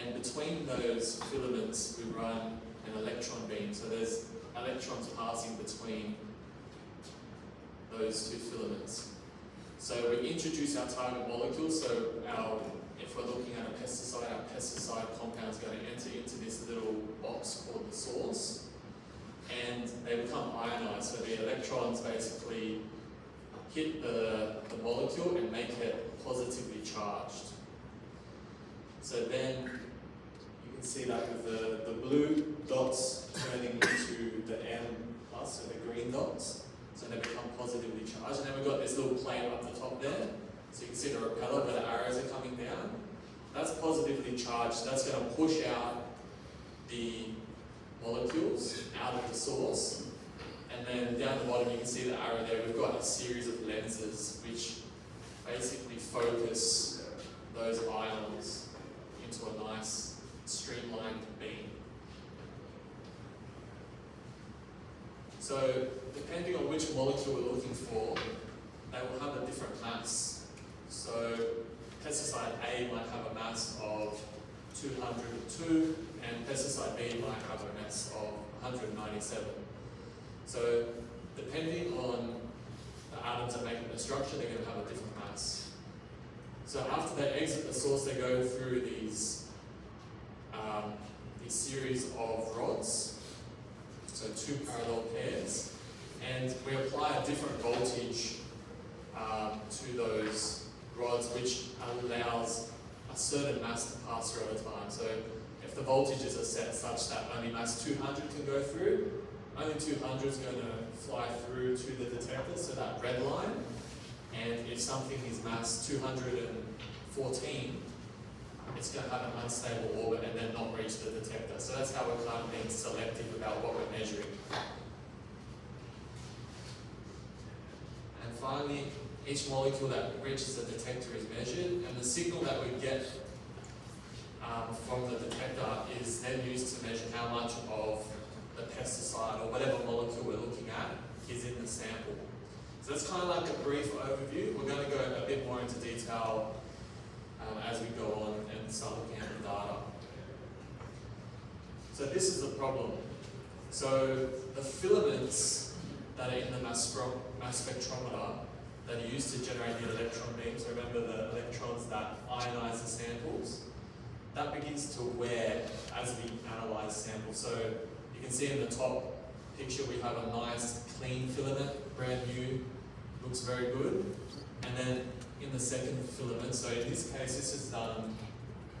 And between those filaments we run an electron beam, so there's electrons passing between those two filaments. So we introduce our target molecule, so if we're looking at a pesticide, our pesticide compound is going to enter into this little box called the source, and they become ionized. So the electrons basically hit the molecule and make it positively charged. So then you can see that with the blue dots turning into the M plus, so the green dots. So they become positively charged. And then we've got this little plate up the top there. So you can see the repeller where the arrows are coming down. That's positively charged. That's going to push out the molecules out of the source. And then down the bottom you can see the arrow there. We've got a series of lenses which basically focus those ions into a nice streamlined beam. So depending on which molecule we're looking for, they will have a different mass. So pesticide A might have a mass of 202 and pesticide B might have a mass of 197. So depending on the atoms that make up the structure, they're going to have a different mass. So after they exit the source, they go through these series of rods, so two parallel pairs, and we apply a different voltage to those rods, which allows a certain mass to pass through over time. So if the voltages are set such that only mass 200 can go through, only 200 is going to fly through to the detector, so that red line. And if something is mass 214, it's going to have an unstable orbit and then not reach the detector. So that's how we're kind of being selective about what we're measuring. And finally, each molecule that reaches the detector is measured, and the signal that we get from the detector is then used to measure how much of the pesticide or whatever molecule we're looking at is in the sample. So that's kind of like a brief overview. We're going to go a bit more into detail as we go on and start looking at the data. So this is the problem. So the filaments that are in the mass spectrometer that are used to generate the electron beams, remember the electrons that ionize the samples, that begins to wear as we analyze samples. So you can see in the top picture we have a nice clean filament, brand new, looks very good. And then in the second filament, so in this case this is done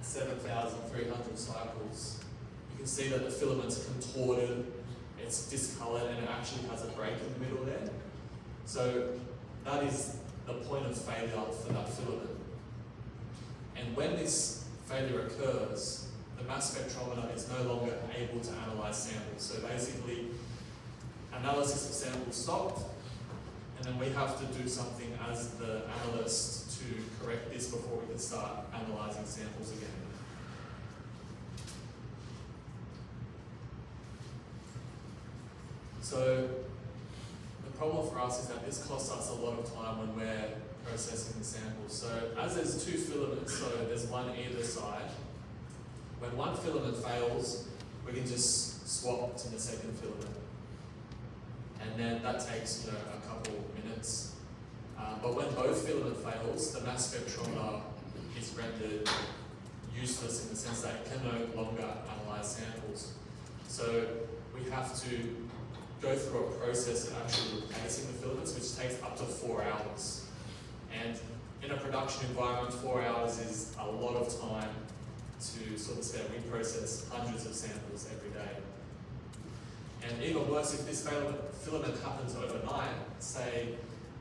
7,300 cycles. You can see that the filament's contorted, it's discolored, and it actually has a break in the middle there. So that is the point of failure for that filament. And when this failure occurs, the mass spectrometer is no longer able to analyze samples. So basically, analysis of samples stopped, and then we have to do something as the analyst to correct this before we can start analyzing samples again. So the problem for us is that this costs us a lot of time when we're processing the samples. So as there's two filaments, so there's one either side, when one filament fails, we can just swap to the second filament. And then that takes a couple minutes. But when both filament fails, the mass spectrometer is rendered useless in the sense that it can no longer analyze samples. So we have to go through a process of actually replacing the filaments, which takes up to 4 hours. And in a production environment, 4 hours is a lot of time to sort of spend. We process hundreds of samples every day. And even worse, if this filament happens overnight, say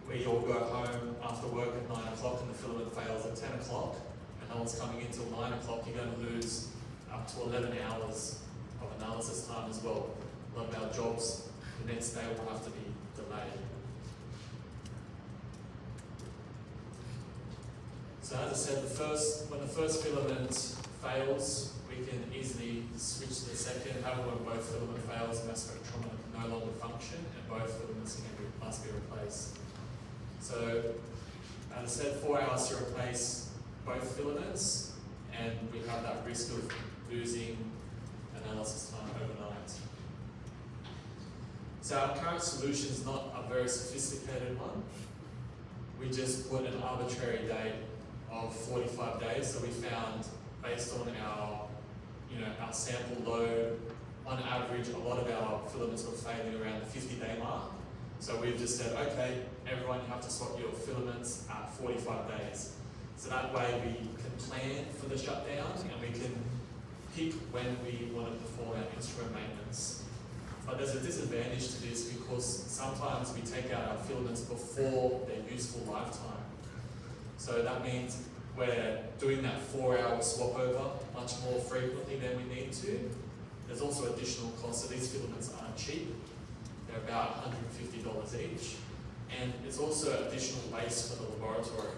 we all go home after work at 9 o'clock and the filament fails at 10 o'clock, and no one's coming in until 9 o'clock, you're going to lose up to 11 hours of analysis time as well. A lot of our jobs the next day will have to be delayed. So as I said, when the first filament fails, we can easily switch to the second. However, when both filament fails, the mass spectrometer can no longer function and both filaments must be replaced. So as I said, 4 hours to replace both filaments, and we have that risk of losing analysis time overnight. So our current solution is not a very sophisticated one. We just put an arbitrary date of 45 days. So we found, based on our sample load, on average, a lot of our filaments were failing around the 50-day mark. So we've just said, okay, everyone, you have to swap your filaments at 45 days. So that way we can plan for the shutdown and we can pick when we want to perform our instrument maintenance. But there's a disadvantage to this because sometimes we take out our filaments before their useful lifetime. So that means we're doing that 4-hour swap over much more frequently than we need to. There's also additional costs, so these filaments aren't cheap. They're about $150 each. And it's also additional waste for the laboratory.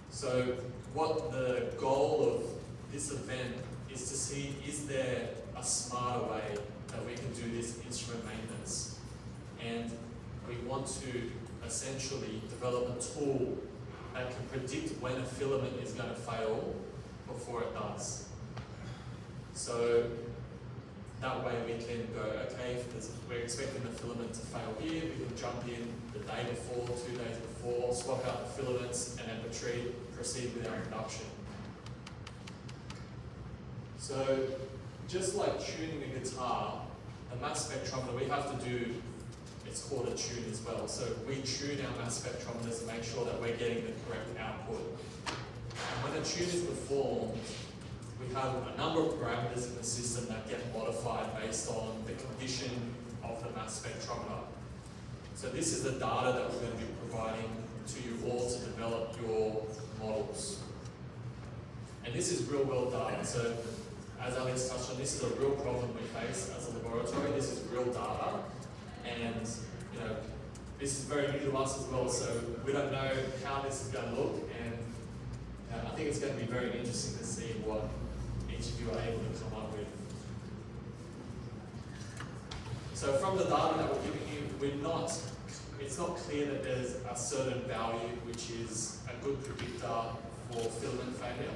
So what the goal of this event is to see, is there a smarter way that we can do this instrument maintenance? And we want to essentially develop a tool that can predict when a filament is going to fail before it does. So that way we can go, okay, if we're expecting the filament to fail here, we can jump in the day before, 2 days before, swap out the filaments, and then proceed with our production. So just like tuning a guitar, the mass spectrometer, we have to do, it's called a tune as well. So we tune our mass spectrometers to make sure that we're getting the correct output. And when a tune is performed, we have a number of parameters in the system that get modified based on the condition of the mass spectrometer. So this is the data that we're going to be providing to you all to develop your models. And this is real world data. So as Alex touched on, this is a real problem we face as a laboratory. This is real data. And this is very new to us as well, so we don't know how this is going to look, and I think it's going to be very interesting to see what each of you are able to come up with. So from the data that we're giving you, it's not clear that there's a certain value which is a good predictor for filament failure.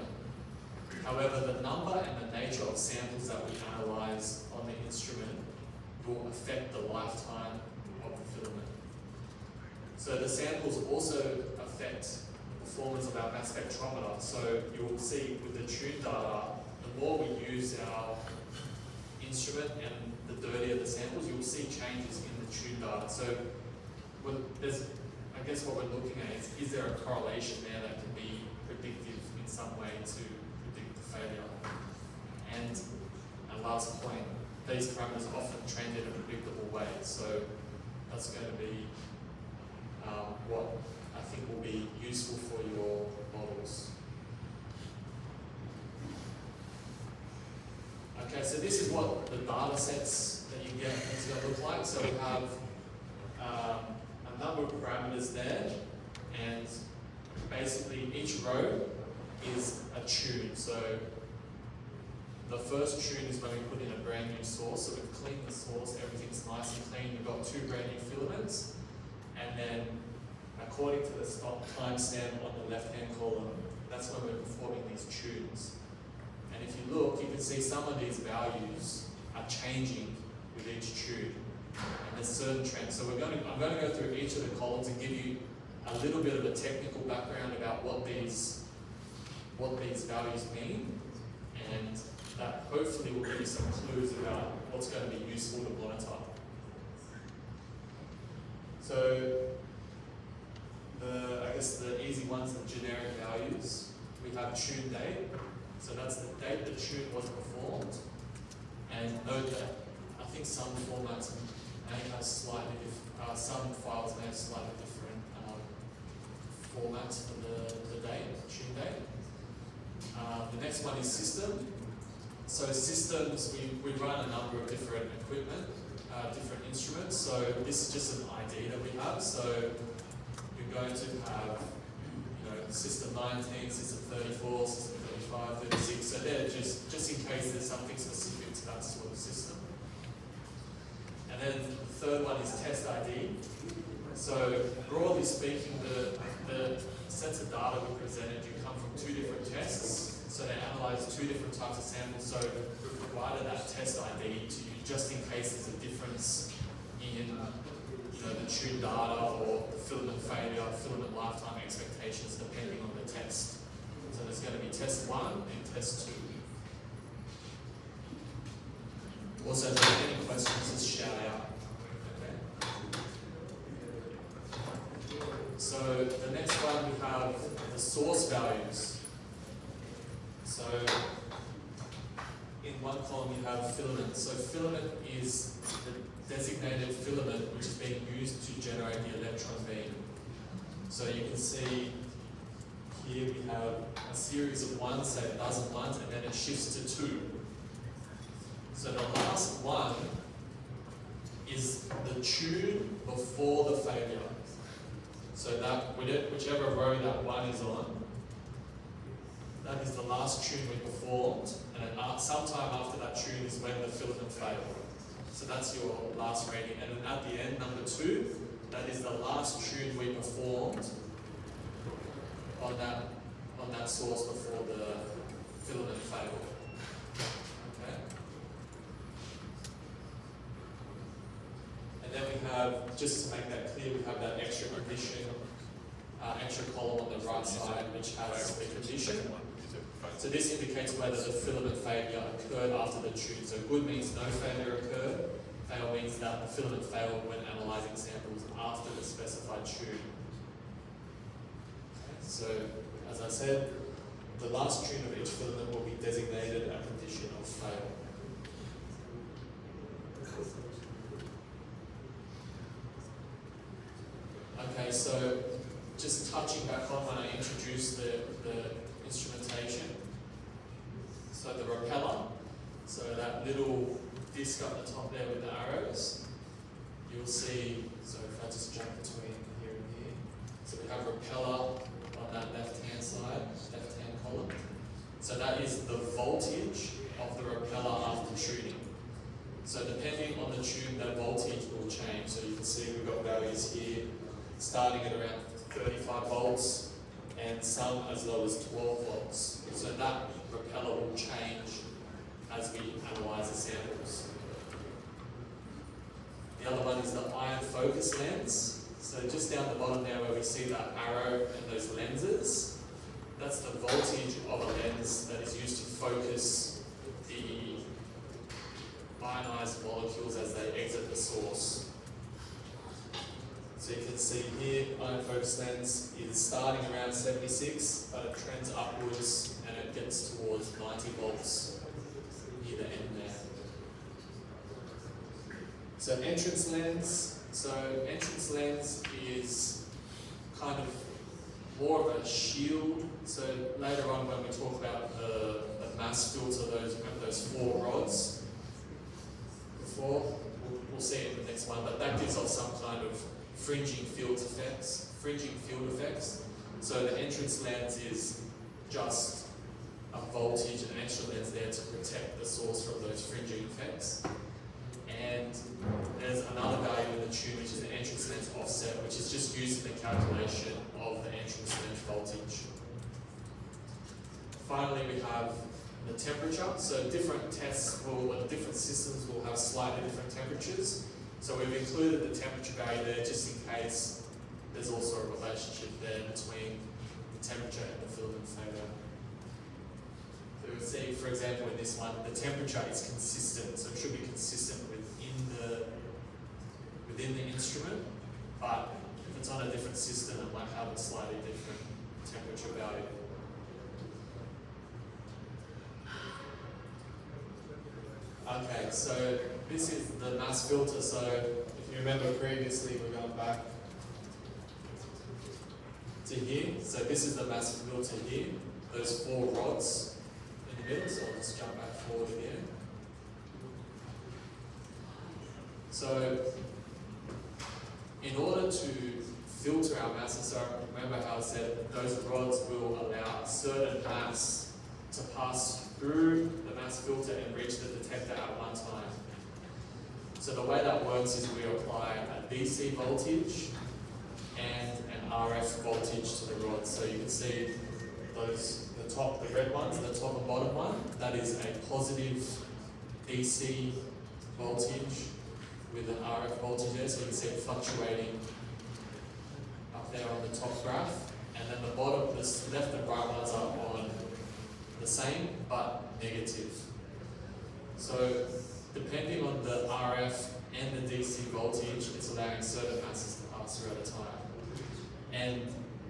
However, the number and the nature of samples that we analyze on the instrument will affect the lifetime of the filament. So the samples also affect the performance of our mass spectrometer. So you will see with the tune data, the more we use our instrument and the dirtier the samples, you will see changes in the tune data. So I guess what we're looking at is there a correlation there that can be predictive in some way to predict the failure? And our last point, these parameters often trend in a predictable way, so that's going to be what I think will be useful for your models. Okay, so this is what the data sets that you get is going to look like. So we have a number of parameters there, and basically each row is a tune. So the first tune is when we put in a brand new source. So we've cleaned the source, everything's nice and clean. We've got 2 brand new filaments, and then according to the stop timestamp on the left-hand column, that's when we're performing these tunes. And if you look, you can see some of these values are changing with each tune, and there's certain trends. So I'm going to go through each of the columns and give you a little bit of a technical background about what these values mean, and that hopefully will give you some clues about what's going to be useful to monitor. So I guess the easy ones are generic values. We have tune date, so that's the date the tune was performed. And note that I think some formats may have some files may have slightly different formats for the date, tune date. The next one is system. So systems, we run a number of different equipment, different instruments. So this is just an ID that we have. So you're going to have, system 19, system 34, system 35, 36. So they're just in case there's something specific to that sort of system. And then the third one is test ID. So broadly speaking, the the sets of data we presented you come from two different tests. So they analyze two different types of samples. So we provided that test ID to you just in case there's a difference in the tune data or the filament failure, filament lifetime expectations depending on the test. So there's going to be test 1 and test 2. Also, if you have any questions, just shout out. Okay. So the next one we have the source values. So in one column you have filament. So filament is the designated filament which is being used to generate the electron beam. So you can see here we have a series of 1s, say a dozen 1s, and then it shifts to 2. So the last one is the tune before the failure. So that whichever row that 1 is on, that is the last tune we performed, and then sometime after that tune is when the filament failed. So that's your last rating. And then at the end, number 2, that is the last tune we performed on that source before the filament failed. Okay. And then we have, just to make that clear, we have that extra condition, extra column on the right side, which has the condition. So this indicates whether the filament failure occurred after the tune. So good means no failure occurred. Fail means that the filament failed when analysing samples after the specified tune. Okay, so as I said, the last tune of each filament will be designated a condition of fail. Okay, so just touching back on when I introduced the instrumentation. So the repeller, so that little disc up the top there with the arrows, you'll see, so if I just jump between here and here, so we have repeller on that left-hand side, left-hand column. So that is the voltage of the repeller after tuning. So depending on the tune, that voltage will change. So you can see we've got values here starting at around 35 volts and some as low as 12 volts. So that repeller will change as we analyse the samples. The other one is the iron focus lens. So just down the bottom there where we see that arrow and those lenses, that's the voltage of a lens that is used to focus the ionized molecules as they exit the source. So you can see here, iron focus lens is starting around 76, but it trends upwards and it gets towards 90 volts near the end there. So entrance lens. So entrance lens is kind of more of a shield. So later on when we talk about the mass filter, those 4 rods before, we'll see it in the next one, but that gives off some kind of fringing field effects. So the entrance lens is just a voltage and an extra lens there to protect the source from those fringing effects. And there's another value in the tune, which is the entrance lens offset, which is just used in the calculation of the entrance lens voltage. Finally, we have the temperature. So different different systems will have slightly different temperatures. So we've included the temperature value there just in case there's also a relationship there between the temperature and the filament failure. So we'll see, for example, in this one, the temperature is consistent, so it should be consistent within the instrument, but if it's on a different system, it might have a slightly different temperature value. Okay, so this is the mass filter. So if you remember previously, we're going back to here. So this is the mass filter here, those 4 rods in the middle. So I'll just jump back forward again. So in order to filter our masses, so remember how I said those rods will allow a certain mass to pass through the mass filter and reach the detector at one time. So the way that works is we apply a DC voltage and an RF voltage to the rod. So you can see the red ones, the top and bottom one, that is a positive DC voltage with an RF voltage there, so you can see it fluctuating up there on the top graph. And then the bottom, the left and right ones are on the same but negative. So depending on the RF and the DC voltage, it's allowing certain masses to pass through at a time. And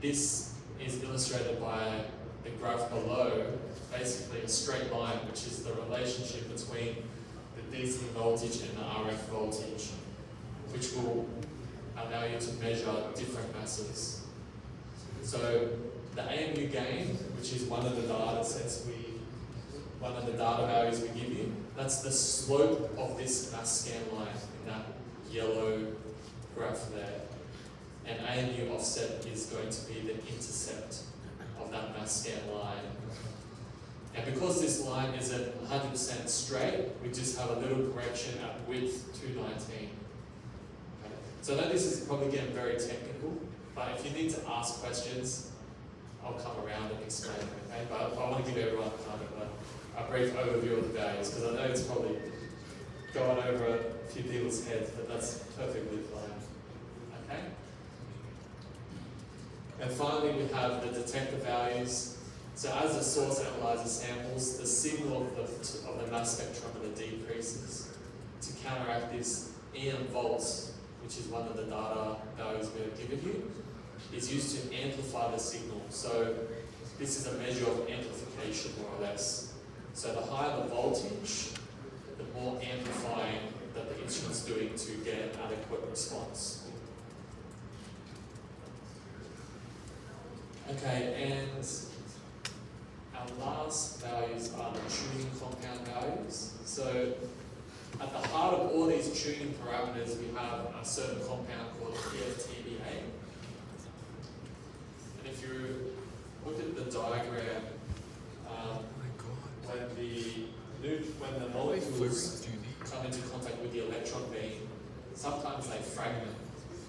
this is illustrated by the graph below, basically a straight line, which is the relationship between the DC voltage and the RF voltage, which will allow you to measure different masses. So the AMU gain, which is one of the data sets one of the data values we give you, that's the slope of this mass scan line in that yellow graph there. And AMU offset is going to be the intercept of that mass scan line. And because this line isn't 100% straight, we just have a little correction at width 219. Okay. So I know this is probably getting very technical, but if you need to ask questions, I'll come around and explain it, okay? But I want to give everyone kind of a brief overview of the values, because I know it's probably going over a few people's heads, but that's perfectly fine, okay? And finally, we have the detector values. So as the source analyzes samples, the signal of the mass spectrometer decreases. To counteract this, EM volts, which is one of the data values we have given you, is used to amplify the signal. So this is a measure of amplification, more or less. So the higher the voltage, the more amplifying that the instrument's doing to get an adequate response. Okay, and our last values are the tuning compound values. So at the heart of all these tuning parameters, we have a certain compound called PFTBA. And if you look at the diagram, when the molecules come into contact with the electron beam, sometimes they fragment,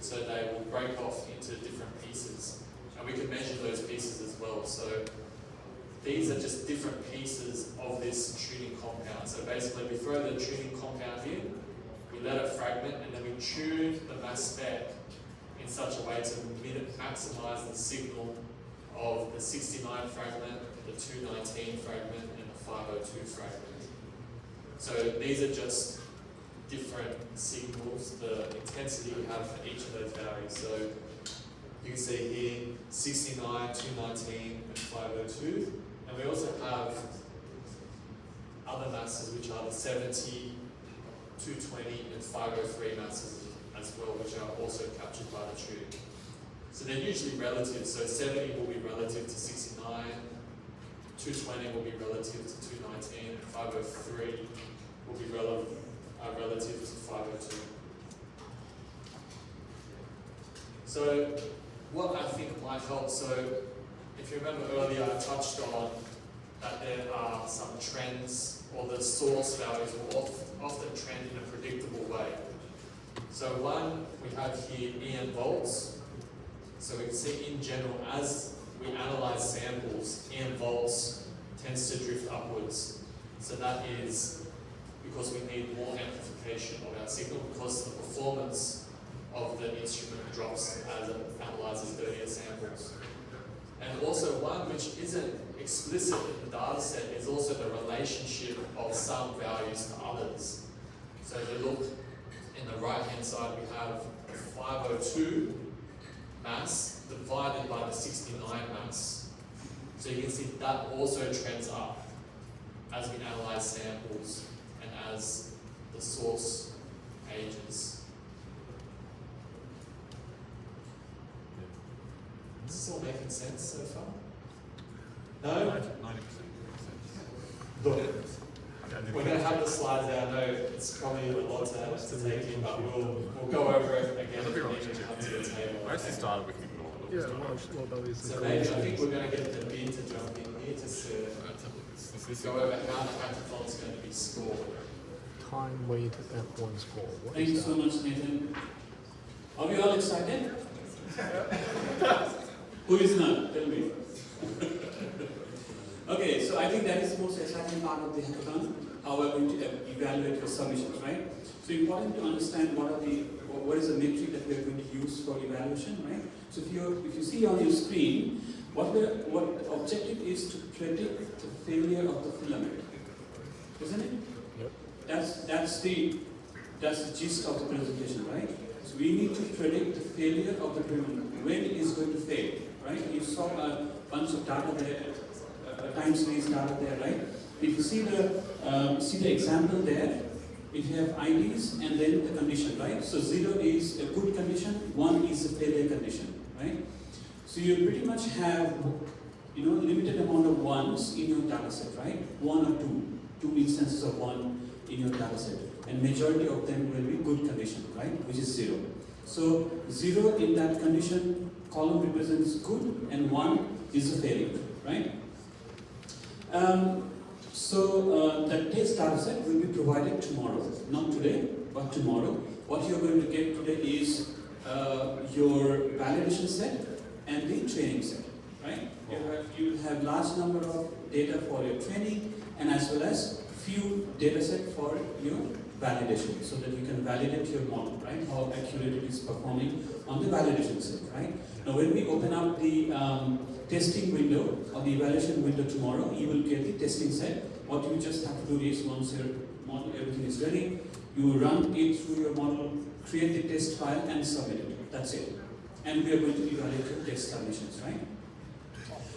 so they will break off into different pieces. And we can measure those pieces as well. So these are just different pieces of this tuning compound. So basically we throw the tuning compound in, we let it fragment, and then we tune the mass spec in such a way to maximize the signal of the 69 fragment, the 219 fragment, and the 502 fragment. So these are just different signals, the intensity we have for each of those values. So you can see here 69, 219, and 502. And we also have other masses, which are the 70, 220, and 503 masses as well, which are also captured by the tube. So they're usually relative. So 70 will be relative to 69, 220 will be relative to 219, and 503 will be relative to 502. So what I think might help, so if you remember earlier I touched on that there are some trends, or the source values will often trend in a predictable way. So one, we have here EM volts. So we can see in general, as we analyze samples, EM volts tends to drift upwards. So that is because we need more amplification of our signal, because the performance of the instrument drops as it analyzes dirtier samples. And also one which isn't explicit in the data set is also the relationship of some values to others. So if you look in the right hand side, we have the 502 mass divided by the 69 mass. So you can see that also trends up as we analyze samples and as the source ages. Is this all making sense so far? No? 90%. Look, we're going to have the slides there. I know it's probably a lot to take in, but we'll go over it again if we need to come to the table. Most of the data we can ignore. So maybe I think we're going to get the bid to jump in here just to go over how the hackathon is going to be scored. Time weighted F1 score. What Thank you is so that? much, Nathan. Are we all excited? Who is not? Tell me. Okay, so I think that is the most exciting part of the hackathon, how we're going to evaluate your submissions, right? So important to understand what is the metric that we are going to use for evaluation, right? So if you see on your screen, what the objective is to predict the failure of the filament, isn't it? Yep. That's the gist of the presentation, right? So we need to predict the failure of the filament, when it is going to fail, right? You saw a bunch of data there, time series data there, right? If you see the example there, if you have IDs and then the condition, right? So 0 is a good condition, 1 is a failure condition, right? So you pretty much have, limited amount of ones in your data set, right? 1 or 2 instances of 1 in your data set, and majority of them will be good condition, right? Which is 0. So 0 in that condition column represents good, and 1 is a failure, right? So the test data set will be provided tomorrow, not today, but tomorrow. What you're going to get today is your validation set and the training set, right? You will have large number of data for your training and as well as few data set for your validation, so that you can validate your model, right? How accurate it is performing on the validation set, right? Now when we open up the testing window or the evaluation window tomorrow, you will get the testing set. What you just have to do is, once your model, everything is ready, you run it through your model, create the test file and submit it. That's it. And we are going to evaluate your test submissions, right?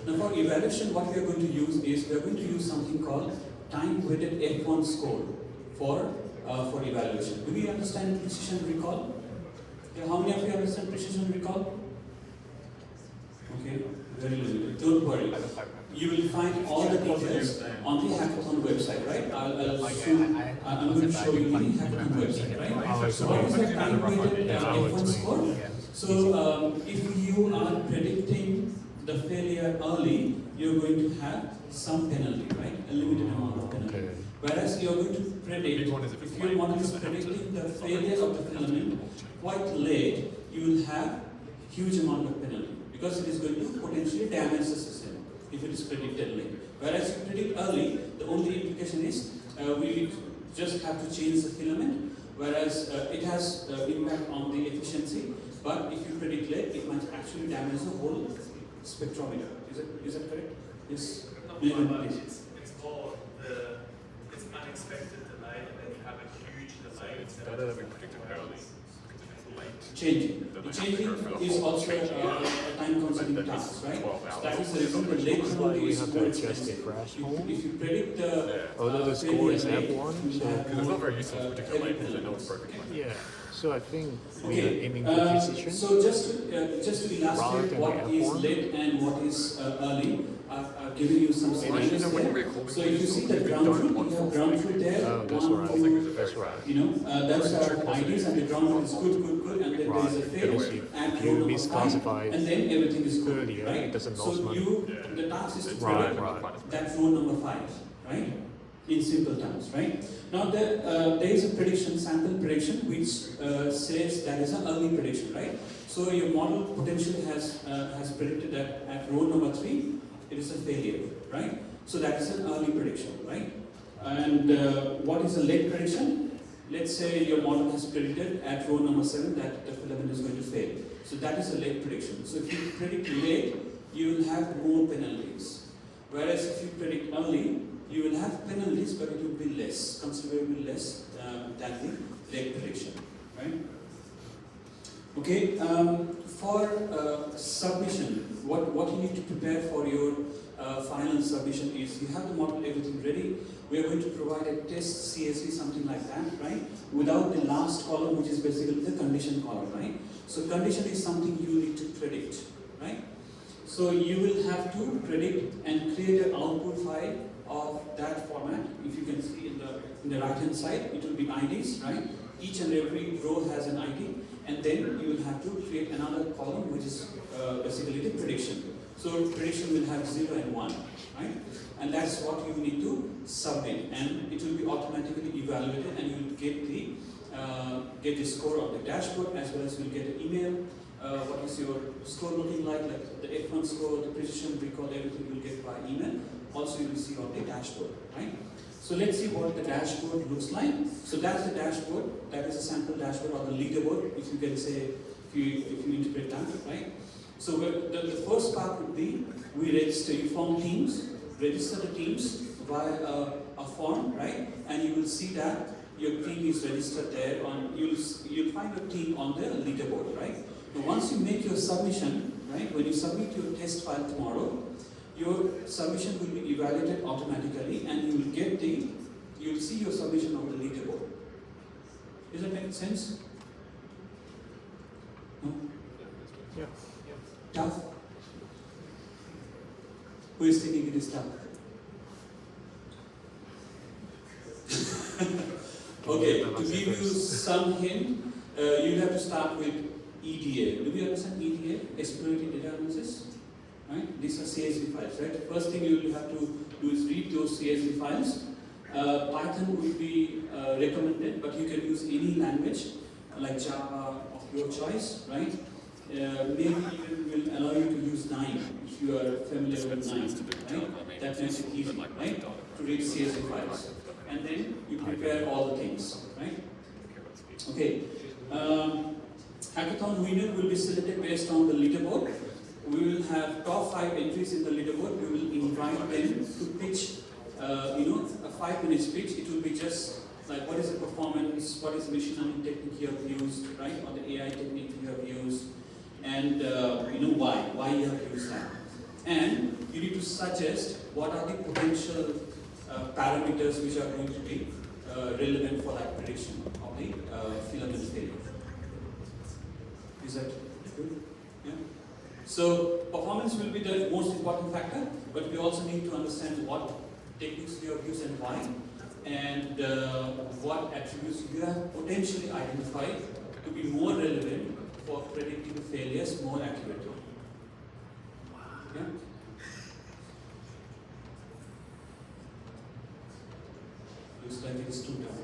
Now for evaluation, what we are going to use is, we are going to use something called time-weighted F1 score for evaluation. Do we understand precision recall? Yeah, how many of you understand precision recall? Okay, very limited. Don't worry. You will find all the details on the hackathon website, right? I'm going to show you the hackathon website, right? So what is the time-weighted F1 score? So if you are predicting the failure early, you're going to have some penalty, right? A limited amount of penalty. Whereas you're going to predict, if your model is predicting the failure of the filament quite late, you will have huge amount of penalty, because it is going to potentially damage the system if it is predicted late. Whereas if you predict early, the only implication is we just have to change the filament, whereas it has impact on the efficiency, but if you predict late, it might actually damage the whole spectrometer. Is that correct? Yes. It's more it's unexpected delay, and then you have a huge delay. It's better that we predicted early, because if it's late. Changing. The changing is also a time-consuming task, right? So that is the reason the late penalty is more expensive. If you predict the although the score is F1, so because it's not very useful to predict late because they know it's broken. yeah. So I think we are aiming for precision. So just to illustrate what is late and what is early, I've given you some scenarios there. So if you see the ground truth, you have ground truth there. Oh, that's one, right. two, That's right. that's our IDs, and the ground truth is good, and then there is a failure. And If you misclassify and then everything is good, earlier, right? it doesn't So lose money. the task is to Right, predict right. that row number 5, right? In simple terms, right? Now there is a prediction, sample prediction, which says that is an early prediction, right? So your model potentially has predicted that at row number 3, it is a failure, right? So that is an early prediction, right? And what is a late prediction? Let's say your model has predicted at row number 7 that the filament is going to fail. So that is a late prediction. So if you predict late, you will have more penalties. Whereas if you predict early, you will have penalties, but it will be less, considerably less than the late prediction, right? Okay, for submission, what you need to prepare for your final submission is, you have the model, everything ready. We are going to provide a test CSV, something like that, right? Without the last column, which is basically the condition column, right? So condition is something you need to predict, right? So you will have to predict and create an output file of that format. If you can see in the right hand side, it will be IDs, right? Each and every row has an ID, and then you will have to create another column, which is basically the prediction. So prediction will have 0 and 1, right? And that's what you need to submit, and it will be automatically evaluated, and you will get the score of the dashboard, as well as you will get an email what is your score looking like the F1 score, the precision recall, everything you'll get by email. Also you will see on the dashboard, right? So let's see what the dashboard looks like. So that's the dashboard, that is a sample dashboard or the leaderboard, if you can say, if you interpret that, right? So the first part would be, we register, you form teams, register the teams via a form, right? And you will see that your team is registered there you'll find your team on the leaderboard, right? Now once you make your submission, right, when you submit your test file tomorrow, your submission will be evaluated automatically and you'll see your submission on the leaderboard. Does that make sense? No? Yeah. Tough? Who is thinking it is tough? Okay, to give you some hint, you'll have to start with EDA. Do you understand EDA? Exploratory data analysis? Right? These are CSV files, right? First thing you will have to do is read those CSV files. Python will be recommended, but you can use any language like Java of your choice, right? Maybe even will allow you to use 9 if you are familiar with 9, right? That makes it easy, right? To read CSV files. And then you prepare all the things, right? Okay. Hackathon winner will be selected based on the leaderboard. We will have top 5 entries in the leaderboard. We will invite them to pitch, a 5-minute pitch. It will be just like what is the performance, what is the machine learning technique you have used, right? Or the AI technique you have used, and why you have used that. And you need to suggest what are the potential parameters which are going to be relevant for that prediction of the filament failure. Is that good? Yeah. So performance will be the most important factor, but we also need to understand what techniques you have used and why, and what attributes you have potentially identified to be more relevant for predicting failures more accurately. Yeah? Looks like it is too tough.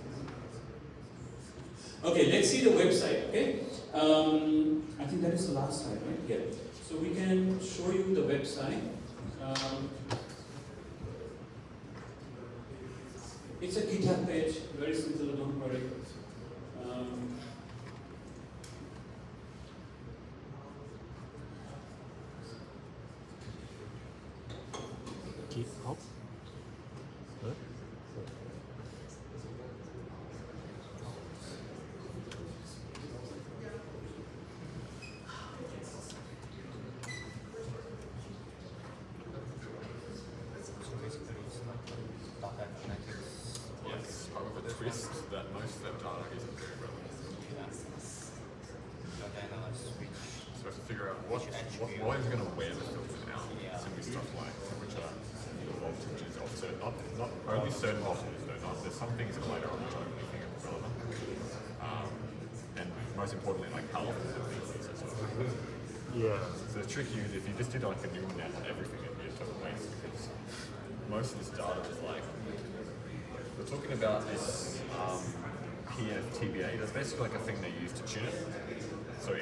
Okay, let's see the website, okay? I think that is the last slide, right? Yeah. So we can show you the website. It's a GitHub page, very simple, don't worry. GitHub? Huh? Yes, however, the twist that most of that data isn't very relevant. So to figure out what is going to wear the filter now, it's going to be stuff like which are the voltages of certain, not only certain voltages though, there's some things that later on which I don't think are relevant. And most importantly, like how often it is as well. Yeah. So the trick here is if you just did like a new net on everything, it'd be a total waste because most of this data is like, we're talking about this PFTBA, that's basically like a thing they use to tune it. So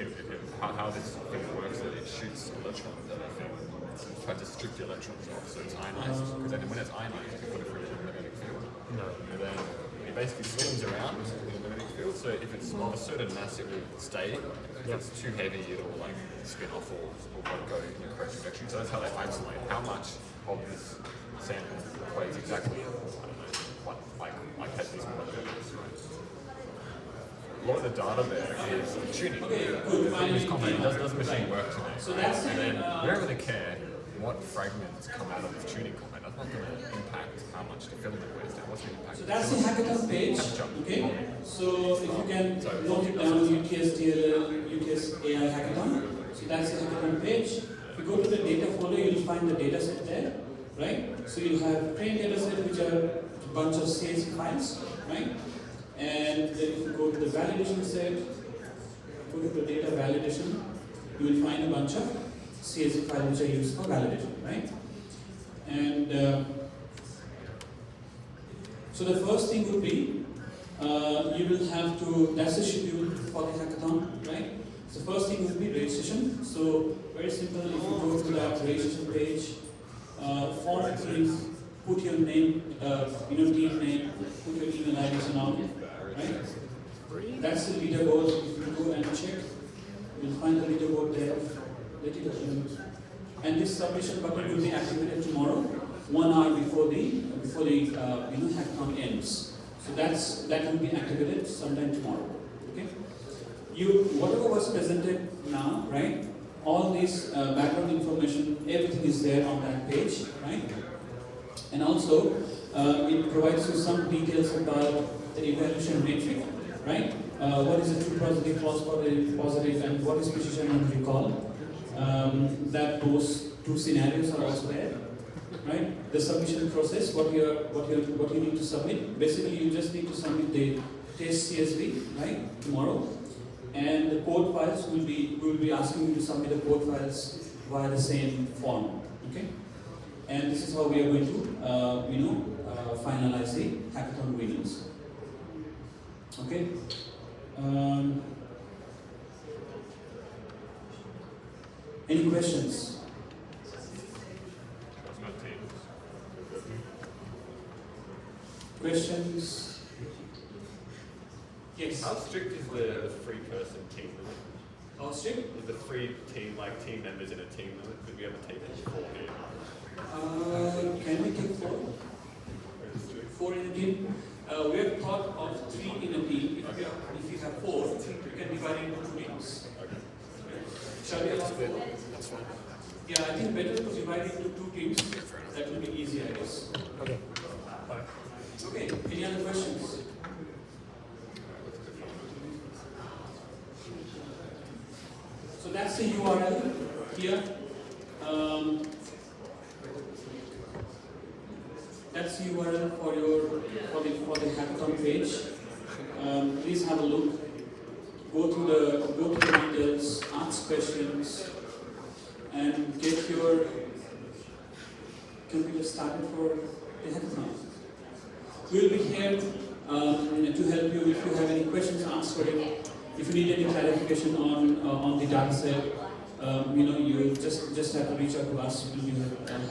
how this thing works is that it shoots electrons at a thing. So it tries to strip the electrons off, so it's ionized. Because then when it's ionized, you can put it through a magnetic field. No. And then it basically swings around in the magnetic field, so if it's of a certain mass, it will stay. If it's too heavy, it'll like spin off or go in the correct direction. So that's how they isolate how much of this sample plays exactly, I don't know, like has these molecules, right? A lot of the data there is the tuning. Okay, good. Finally, does the machine work today? So that's and then we don't really care what fragments come out of this tuning comment. That's not going to impact how much the filament weighs down. What's the impact? So that's the hackathon page. Okay. So if you can note it down, UTS AI hackathon. So that's the hackathon page. If you go to the data folder, you'll find the data set there, right? So you'll have train data set, which are a bunch of CSV files, right? And then if you go to the validation set, go to the data validation, you will find a bunch of CSV files which are used for validation, right? And so the first thing would be, you will have to, that's the schedule for the hackathon, right? So first thing will be registration. So very simple. If you go to that registration page, form is put your name, team name, put your email IDs and all, right? That's the leaderboard. If you go and check, you'll find the leaderboard there. Let it open. And this submission button will be activated tomorrow, 1 hour before the hackathon ends. So that will be activated sometime tomorrow. Okay. Whatever was presented now, right? All this background information, everything is there on that page, right? And also, it provides you some details about the evaluation metric, right? What is the true positive, false positive, and what is precision and recall? That those two scenarios are also there, right? The submission process, what you need to submit. Basically, you just need to submit the test CSV, right? Tomorrow. And the code files we will be asking you to submit the code files via the same form. Okay? And this is how we are going to, finalize the hackathon winners. Okay? Any questions? Questions? Yes. How strict is the free person team limit? How strict? Is the free team members in a team limit? Could we ever take it 4 here? Can we take 4? 4 in a team? We have thought of 3 in a team. If you have 4, you can divide it into 2 teams. Okay. Shall we allow 4? That's fine. Yeah, I think better to divide it into 2 teams. That will be easier, I guess. Okay. Okay, any other questions? So that's the URL here. That's the URL for the hackathon page. Please have a look. Go to the details, ask questions, and get your computer started for the hackathon. We'll be here to help you if you have any questions. Answer it. If you need any clarification on the data set, you just have to reach out to us. We'll be happy.